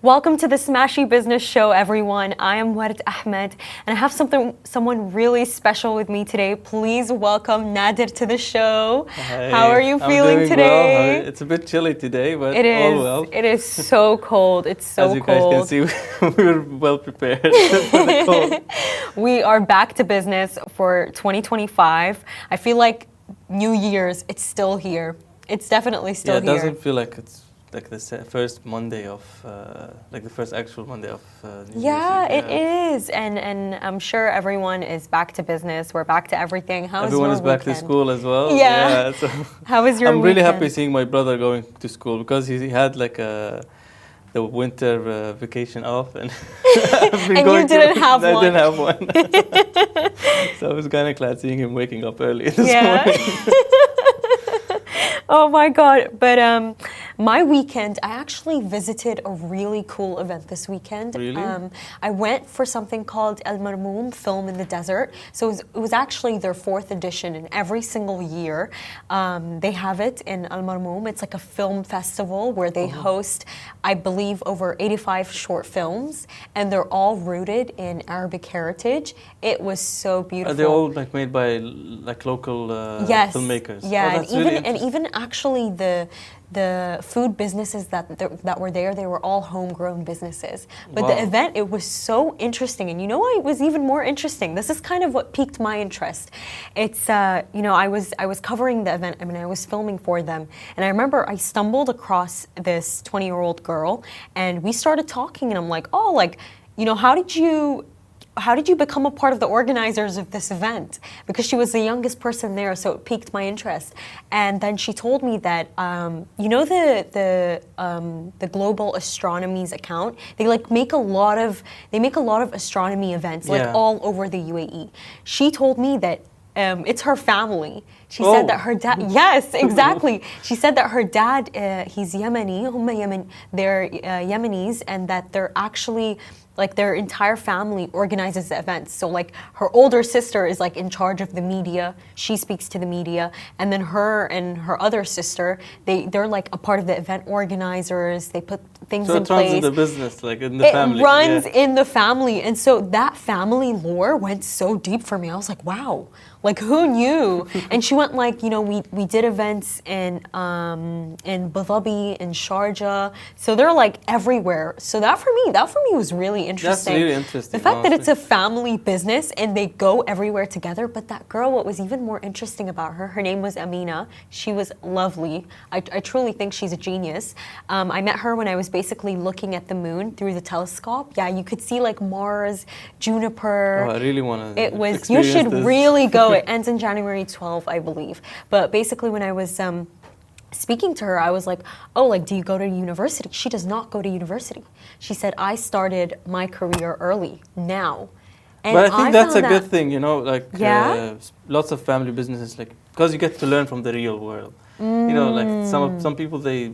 Welcome to the Smashy Business Show, everyone. I am Warid Ahmed, and I have someone really special with me today. Please welcome Nadir to the show. Hi. How are you feeling doing today? Well. It's a bit chilly today, but It is. all well. It is so cold. It's so As you cold. guys can see, we were well prepared for the cold. We are back to business for 2025. I feel like New Year's, it's still here. It's definitely still Yeah, it here. doesn't feel like it's like the first Monday of, like the first actual Monday of New Yeah, Year's Eve. it is. And I'm sure everyone is back to business. We're back to everything. How Everyone was is your back to weekend? school as well. Yeah. So How was your I'm really weekend? happy seeing my brother going to school because he had like the winter vacation off, and I've been And going you didn't have I one. didn't have one. So I was kind of glad seeing him waking up early this morning. Oh my God. But my weekend, I actually visited a really cool event this weekend. Really? I went for something called El Marmoum, Film in the Desert. So it was actually their 4th edition, and every single year they have it in El Marmoum. It's like a film festival where they host, I believe, over 85 short films, and they're all rooted in Arabic heritage. It was so beautiful. Are they all like made by like local Yes. filmmakers? Yeah, Oh, that's really and even actually the food businesses that were there, they were all homegrown businesses. But Wow. the event, it was so interesting, and you know what? It was even more interesting. This is kind of what piqued my interest. It's I was covering the event. I mean, I was filming for them, and I remember I stumbled across this 20-year-old girl, and we started talking, and I'm like, oh, like, you know, how did you become a part of the organizers of this event? Because she was the youngest person there, so it piqued my interest. And then she told me that, you know, the Global Astronomy's account. They like make a lot of astronomy events, like Yeah. all over the UAE. She told me that. It's her family. She Oh. said that her dad. Yes, exactly. She said that her dad, he's Yemeni. They're Yemenis, and that they're actually like their entire family organizes the events. So like her older sister is like in charge of the media. She speaks to the media, and then her and her other sister, they're like a part of the event organizers. They put things So in it runs place. in the business, like in the family. It runs yeah. in the family. And so that family lore went so deep for me. I was like, wow, like who knew? And she went like, you know, we did events in Abu Dhabi, in Sharjah. So they're like everywhere. So that for me was really interesting. That's really interesting. The fact that it's honestly. a family business and they go everywhere together. But that girl, what was even more interesting about her name was Amina. She was lovely. I truly think she's a genius. I met her when I was basically looking at the moon through the telescope. Yeah, you could see like Mars, Juniper. Oh, I really want to. It was, you should really go. It ends in January 12th, I believe. But basically when I was speaking to her, I was like, oh, like, do you go to university? She does not go to university. She said, I started my career early, now. And But I think that's a found good that- thing, you know, like Yeah? lots of family businesses, like because you get to learn from the real world. You know, like some people they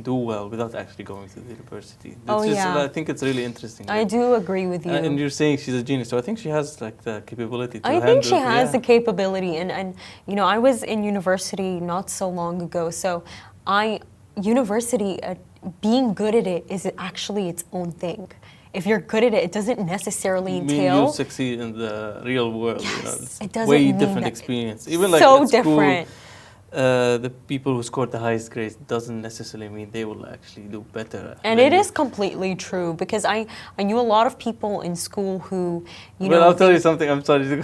do well without actually going to the university. It's Oh, yeah. I think it's really interesting. I like, do agree with you. and you're saying she's a genius, so I think she has like the capability to I handle. think she has yeah. the capability, and you know, I was in university not so long ago, so university, being good at it is actually its own thing. If you're good at it, it doesn't necessarily I mean, entail. you'll succeed in the real world. You know, Yes, it's it doesn't way mean different that- experience. Even like so at school, different. The people who scored the highest grades doesn't necessarily mean they will actually do better. And than it you. is completely true, because I knew a lot of people in school who, you Well, know. I'll tell you something. I'm sorry to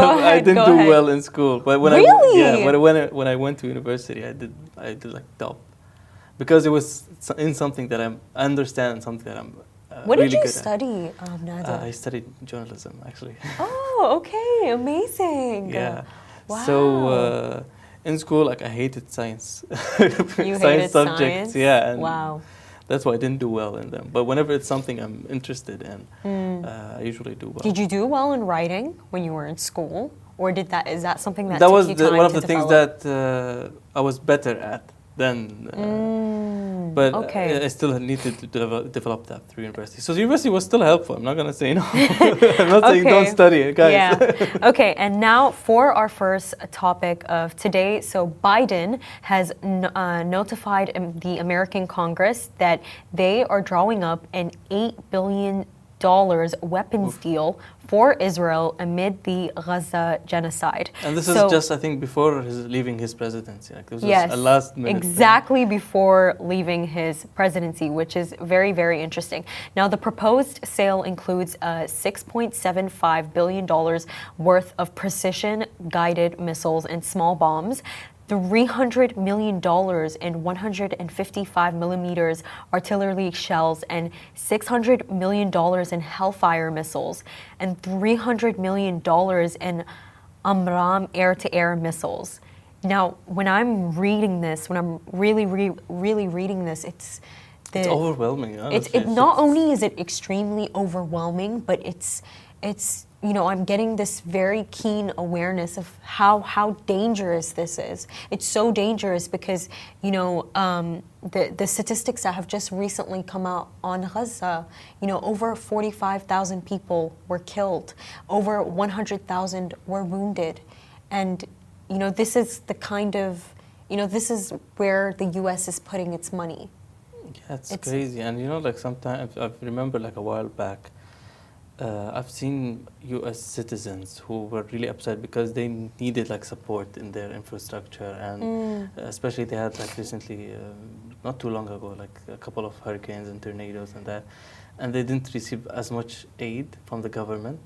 Go I ahead, didn't go do ahead. well in school, but when Really? when I went to university, I did like top, because it was in something that I understand and something that I'm What really did you good study, Nader? at. I studied journalism actually. Oh, okay, amazing. Yeah. Wow. So in school, like I hated science. You science hated subjects. science? Yeah. And Wow. that's why I didn't do well in them. But whenever it's something I'm interested in, I usually do well. Did you do well in writing when you were in school, or is that something that That took was you time one of to the things develop? that I was better at. then. But okay. I still needed to develop that through university. So the university was still helpful. I'm not going to say no. I'm not saying don't study it, guys. Yeah. Okay, and now for our first topic of today. So Biden has notified the American Congress that they are drawing up an $8 billion weapons deal for Israel amid the Gaza genocide. And this is just, I think, before leaving his presidency. Like, this was yes, a last minute exactly thing. before leaving his presidency, which is very, very interesting. Now, the proposed sale includes $6.75 billion worth of precision-guided missiles and small bombs, $300 million in 155 millimeters artillery shells, and $600 million in Hellfire missiles, and $300 million in Amram air-to-air missiles. Now, when I'm reading this, when I'm really reading this, it's overwhelming. Honestly. Not only is it extremely overwhelming, but it's I'm getting this very keen awareness of how dangerous this is. It's so dangerous because, the statistics that have just recently come out on Gaza, over 45,000 people were killed, over 100,000 were wounded. And, this is the kind of, this is where the U.S. is putting its money. Yeah, it's crazy. And, sometimes I remember a while back, I've seen U.S. citizens who were really upset because they needed support in their infrastructure, and especially they had recently, not too long ago, a couple of hurricanes and tornadoes and that, and they didn't receive as much aid from the government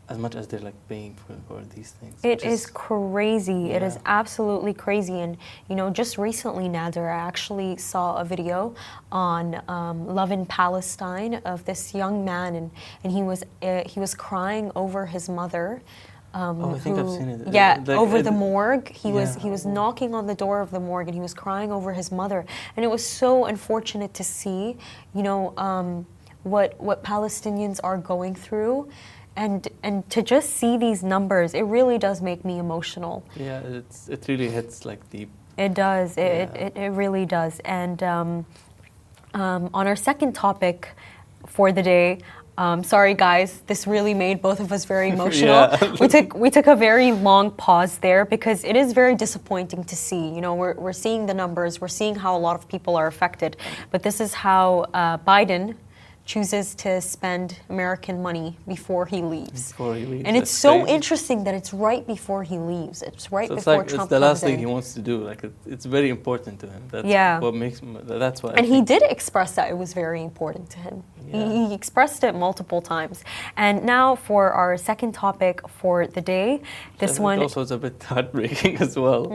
as much as they're paying for these things. It is crazy. Yeah. It is absolutely crazy. And just recently, Nader, I actually saw a video on Love in Palestine of this young man, and he was crying over his mother. I think I've seen it. Yeah, over the morgue. He was knocking on the door of the morgue, and he was crying over his mother. And it was so unfortunate to see, what Palestinians are going through. And to just see these numbers, it really does make me emotional. Yeah, it really hits deep. It does. It really does. And on our second topic for the day, sorry guys, this really made both of us very emotional. Yeah. We took a very long pause there because it is very disappointing to see. We're seeing the numbers, we're seeing how a lot of people are affected, but this is how Biden chooses to spend American money before he leaves. And it's so interesting that it's right before he leaves. It's right before Trump comes in. It's the last thing he wants to do. It's very important to him. That's what makes him. That's why. And he did express that it was very important to him. Yeah. He expressed it multiple times. And now for our second topic for the day, this one also is a bit heartbreaking as well.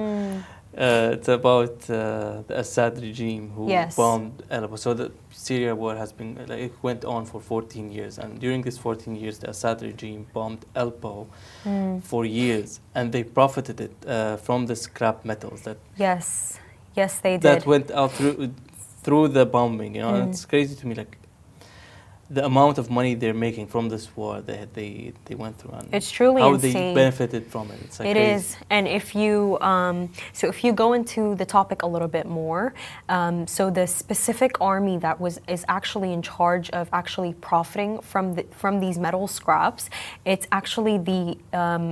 It's about the Assad regime who bombed Aleppo. So the Syria war has been, it went on for 14 years. And during these 14 years, the Assad regime bombed Aleppo for years. And they profited it from the scrap metals that... Yes, they did. That went out through the bombing, And it's crazy to me, the amount of money they're making from this war that they went through, and it's truly how insane. They benefited from it. It's it crazy. Is, and if you if you go into the topic a little bit more, so the specific army that is actually in charge of actually profiting from these metal scraps, it's actually the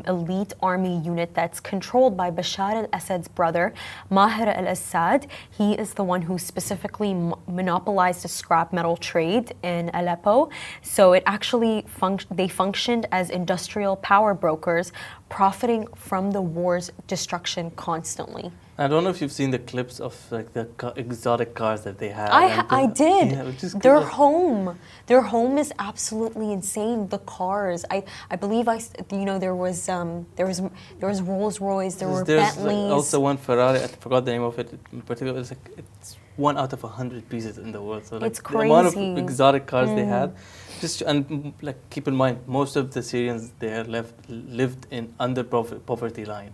elite army unit that's controlled by Bashar al-Assad's brother, Maher al-Assad. He is the one who specifically monopolized the scrap metal trade in Aleppo. So it actually they functioned as industrial power brokers, profiting from the war's destruction constantly. I don't know if you've seen the clips of the exotic cars that they have. I did. Yeah, Their home is absolutely insane. The cars. I believe there was Rolls Royce. There's Bentleys. Also one Ferrari. I forgot the name of it in particular. It's 1 out of 100 pieces in the world. So it's the amount of crazy. exotic cars they had. And keep in mind, most of the Syrians there lived in under poverty line.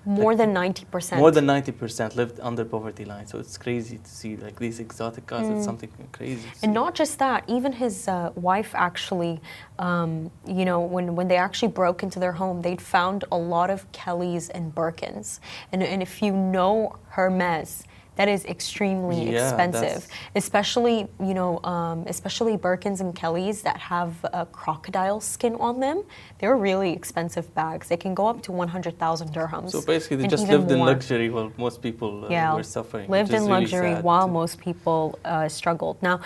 More than 90%. More than 90% lived under poverty line. So it's crazy to see these exotic cars. It's something crazy. And not just that, even his wife actually, when they actually broke into their home, they'd found a lot of Kellys and Birkins. And if you know Hermes, That is extremely Yeah, expensive, especially especially Birkins and Kellys that have crocodile skin on them. They're really expensive bags. They can go up to 100,000 dirhams. So basically, they and just even lived in more. luxury while most people were suffering. Lived which is in really luxury sad. while most people struggled. Now,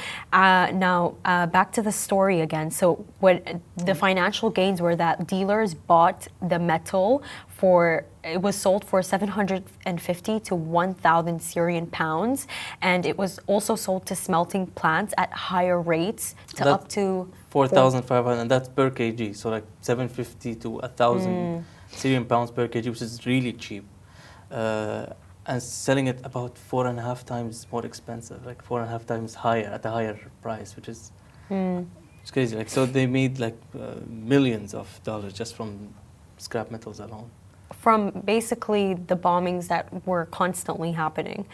back to the story again. So, what the financial gains were that dealers bought the metal for, it was sold for 750 to 1,000 Syrian pounds, and it was also sold to smelting plants at higher rates to up to 4,500, and that's per kg. So like 750 to 1,000 Syrian pounds per kg, which is really cheap. And selling it about 4.5 times more expensive, like 4.5 times higher at a higher price, which is it's crazy. Like, so they made like millions of dollars just from scrap metals alone. From basically the bombings that were constantly happening.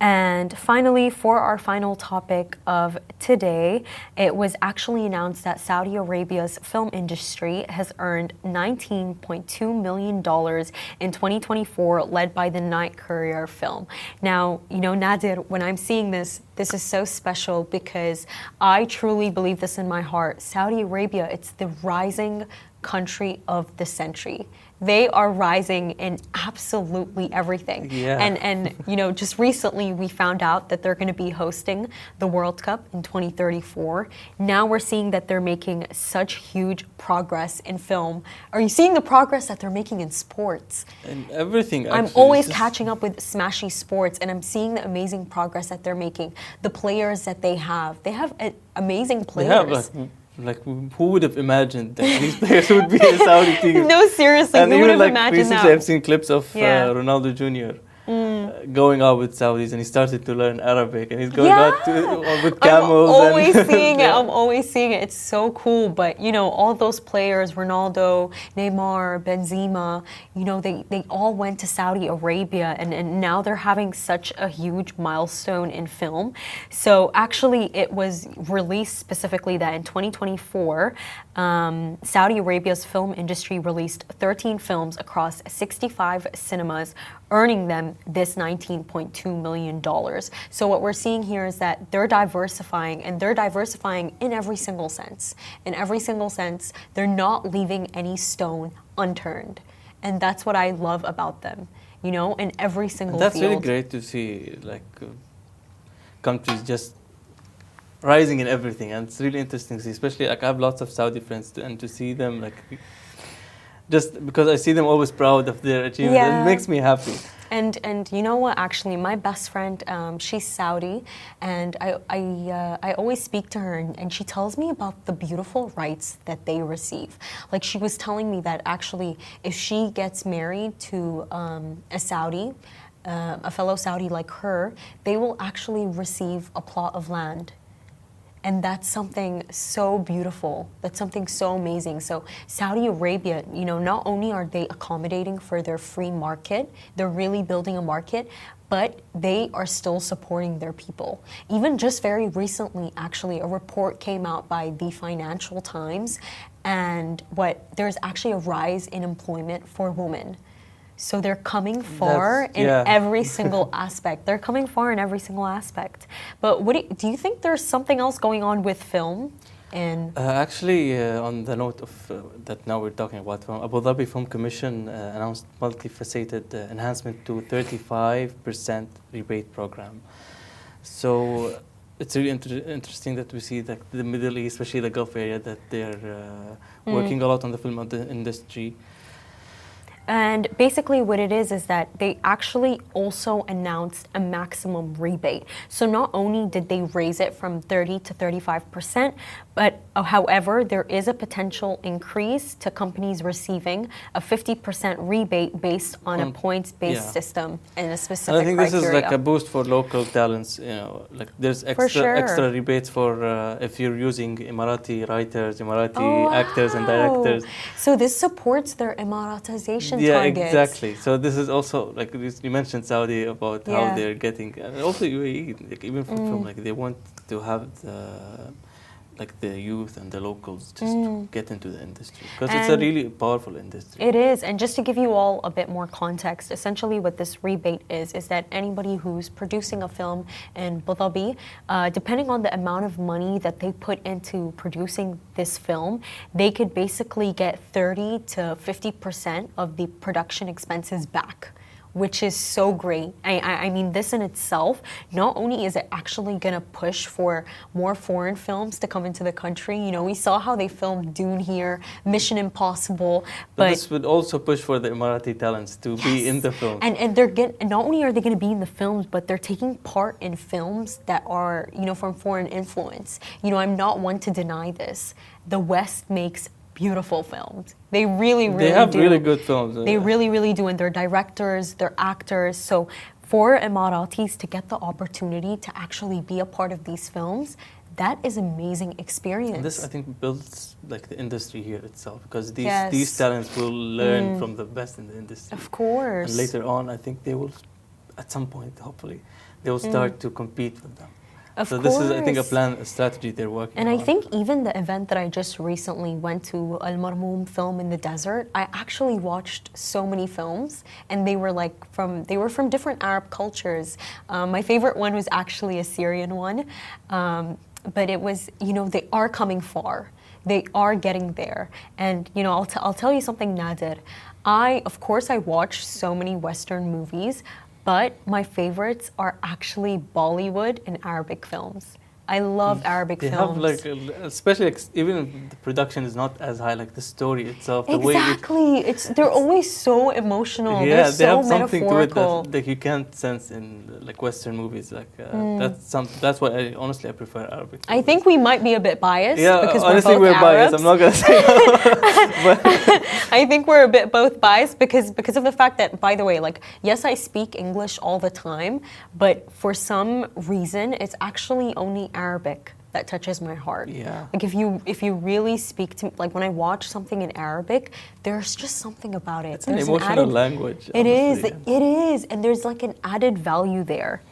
And finally, for our final topic of today, it was actually announced that Saudi Arabia's film industry has earned $19.2 million in 2024, led by the Night Courier film. Now, Nadir, when I'm seeing this is so special because I truly believe this in my heart. Saudi Arabia, it's the rising country of the century. They are rising in absolutely everything. Yeah. And just recently we found out that they're going to be hosting the World Cup in 2034. Now we're seeing that they're making such huge progress in film. Are you seeing the progress that they're making in sports? And everything, actually. I'm always catching up with Smashy Sports, and I'm seeing the amazing progress that they're making. The players that they have amazing players. They have like who would have imagined that these players would be in Saudi team? No, seriously, and who would have imagined recently that? I've seen clips of Ronaldo Jr. Going out with Saudis, and he started to learn Arabic, and he's going out with camels. I'm always seeing it. I'm always seeing it. It's so cool. But all those players, Ronaldo, Neymar, Benzema, they all went to Saudi Arabia, and now they're having such a huge milestone in film. So actually, it was released specifically that in 2024, Saudi Arabia's film industry released 13 films across 65 cinemas, earning them this $19.2 million. So what we're seeing here is that they're diversifying, and they're diversifying in every single sense. In every single sense, they're not leaving any stone unturned. And that's what I love about them, in every single That's field. really great to see, like, countries just rising in everything. And it's really interesting to see, especially, like, I have lots of Saudi friends, and to see them, like, just because I see them always proud of their achievements, it makes me happy. And you know what? Actually, my best friend, she's Saudi, and I always speak to her, and she tells me about the beautiful rights that they receive. Like, she was telling me that actually, if she gets married to a Saudi, a fellow Saudi like her, they will actually receive a plot of land. And that's something so beautiful. That's something so amazing. So Saudi Arabia, not only are they accommodating for their free market, they're really building a market, but they are still supporting their people. Even just very recently, actually, a report came out by the Financial Times, and there's actually a rise in employment for women. So they're coming far in every single aspect. They're coming far in every single aspect. But do you think there's something else going on with film? Actually, on the note of that now we're talking about film, Abu Dhabi Film Commission announced multifaceted enhancement to 35% rebate program. So it's really interesting that we see that the Middle East, especially the Gulf area, that they're working a lot on the film industry. And basically what it is that they actually also announced a maximum rebate. So not only did they raise it from 30 to 35%, but however, there is a potential increase to companies receiving a 50% rebate based on a points-based system and a specific criteria. And I think this is like a boost for local talents. Like there's extra rebates for if you're using Emirati writers, Emirati actors and directors. So this supports their Emiratization yeah, targets. Exactly. So this is also, like you mentioned Saudi about how they're getting, and also UAE, like even from film, like they want to have like the youth and the locals just to get into the industry, because it's a really powerful industry. It is, and just to give you all a bit more context, essentially what this rebate is that anybody who's producing a film in Abu Dhabi, depending on the amount of money that they put into producing this film, they could basically get 30 to 50% of the production expenses back, which is so great. I mean, this in itself, not only is it actually going to push for more foreign films to come into the country. You know, we saw how they filmed Dune here, Mission Impossible, but this would also push for the Emirati talents to be in the film. And they're not only are they going to be in the films, but they're taking part in films that are, you know, from foreign influence. You know, I'm not one to deny this. The West makes beautiful films. They really do. They have really good films. They really do. And they're directors, they're actors. So for Emiratis to get the opportunity to actually be a part of these films, that is amazing experience. And this, I think, builds like the industry here itself, because these talents will learn from the best in the industry. Of course. And later on, I think they will, at some point, hopefully, they will start to compete with them. Of so course. This is, I think, a strategy they're working on. And I think even the event that I just recently went to, Al Marmoum Film in the Desert, I actually watched so many films, and they were from different Arab cultures. My favorite one was actually a Syrian one, but it was, you know, they are coming far. They are getting there. And, you know, I'll tell you something, Nadir. Of course, I watch so many Western movies, but my favorites are actually Bollywood and Arabic films. I love Arabic films. They have like, especially even if the production is not as high, like the story itself, the exactly. They're always so emotional. Yeah, they're they have so something to it metaphorical. that you can't sense in like Western movies. Like that's why I prefer Arabic. I think we might be a bit biased. Yeah, because honestly, we're biased. I'm not gonna say. But I think we're a bit both biased because of the fact that, by the way, like, yes, I speak English all the time, but for some reason, it's actually only Arabic that touches my heart. Yeah. Like if you really speak to, like, when I watch something in Arabic, there's just something about it. It's an emotional language. It honestly. is, and there's like an added value there.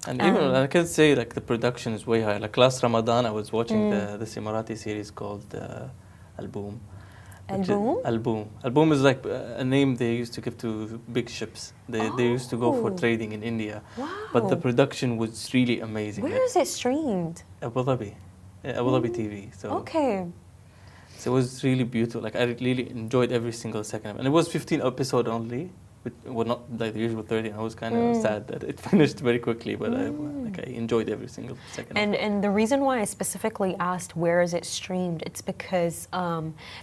And even I can say like the production is way higher. Like last Ramadan, I was watching this Emirati series called Al-Boom. Al-Boom? Al-Boom is like a name they used to give to big ships. They used to go for trading in India. Wow. But the production was really amazing. Where is it streamed? Abu Dhabi. Abu Dhabi TV. So okay. So it was really beautiful. Like I really enjoyed every single second of it. And it was 15 episodes only. Well, not like the usual 30. I was kind of sad that it finished very quickly, but I enjoyed every single second. And the reason why I specifically asked where is it streamed, it's because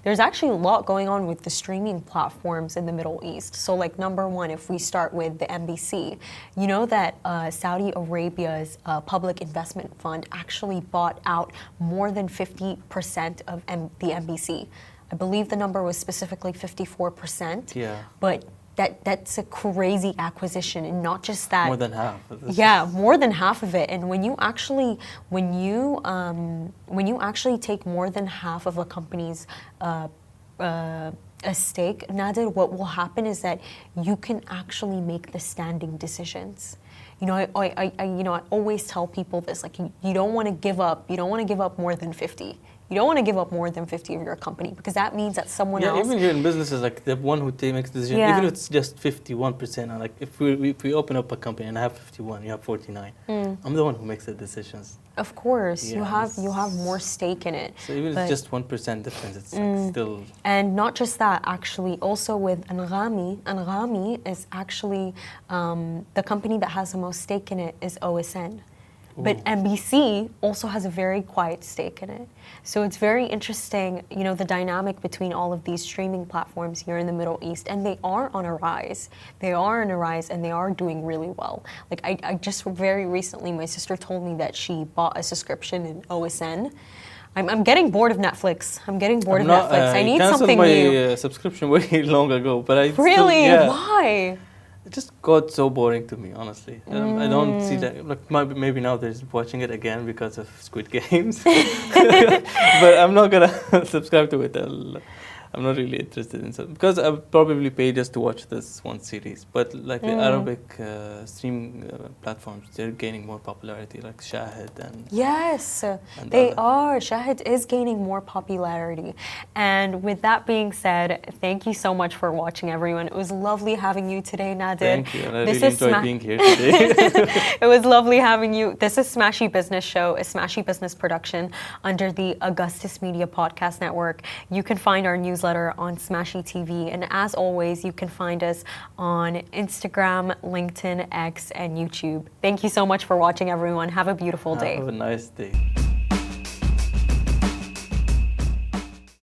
there's actually a lot going on with the streaming platforms in the Middle East. So, like, number one, if we start with the NBC, you know that Saudi Arabia's public investment fund actually bought out more than 50% of the NBC. I believe the number was specifically 54%. Yeah. But that's a crazy acquisition, and not just that. More than half. Yeah, more than half of it. And when you actually take more than half of a company's a stake, Nadir, what will happen is that you can actually make the standing decisions. You know, I always tell people this, like, you don't want to give up. You don't want to give up more than 50. You don't want to give up more than 50 of your company, because that means that someone else. Even here in businesses, like the one who makes the decision, even if it's just 51%. Like if we open up a company and I have 51, you have 49. I'm the one who makes the decisions. Of course, you have more stake in it. So even if it's just 1% difference, it's like still. And not just that, actually, also with Anghami is actually the company that has the most stake in it is OSN. But NBC also has a very quiet stake in it. So it's very interesting, you know, the dynamic between all of these streaming platforms here in the Middle East. And they are on a rise. They are on a rise, and they are doing really well. Like, I just very recently, my sister told me that she bought a subscription in OSN. I'm getting bored of Netflix. I need something new. I canceled my subscription way long ago, but I really? Still, yeah. Why? It just got so boring to me, honestly. I don't see that. Like maybe now they're watching it again because of Squid Games, but I'm not gonna subscribe to it. I'm not really interested in some because I would probably pay just to watch this one series. But like the Arabic streaming platforms, they're gaining more popularity, like Shahid and Yes, and they other. are. Shahid is gaining more popularity. And with that being said, thank you so much for watching, everyone. It was lovely having you today, Nadir. Thank you, and I This really is enjoyed being here today. It was lovely having you. This is Smashy Business Show, a Smashy Business production under the Augustus Media Podcast Network. You can find our newsletter on Smashy TV. And as always, you can find us on Instagram, LinkedIn, X, and YouTube. Thank you so much for watching, everyone. Have a beautiful day. Have a nice day.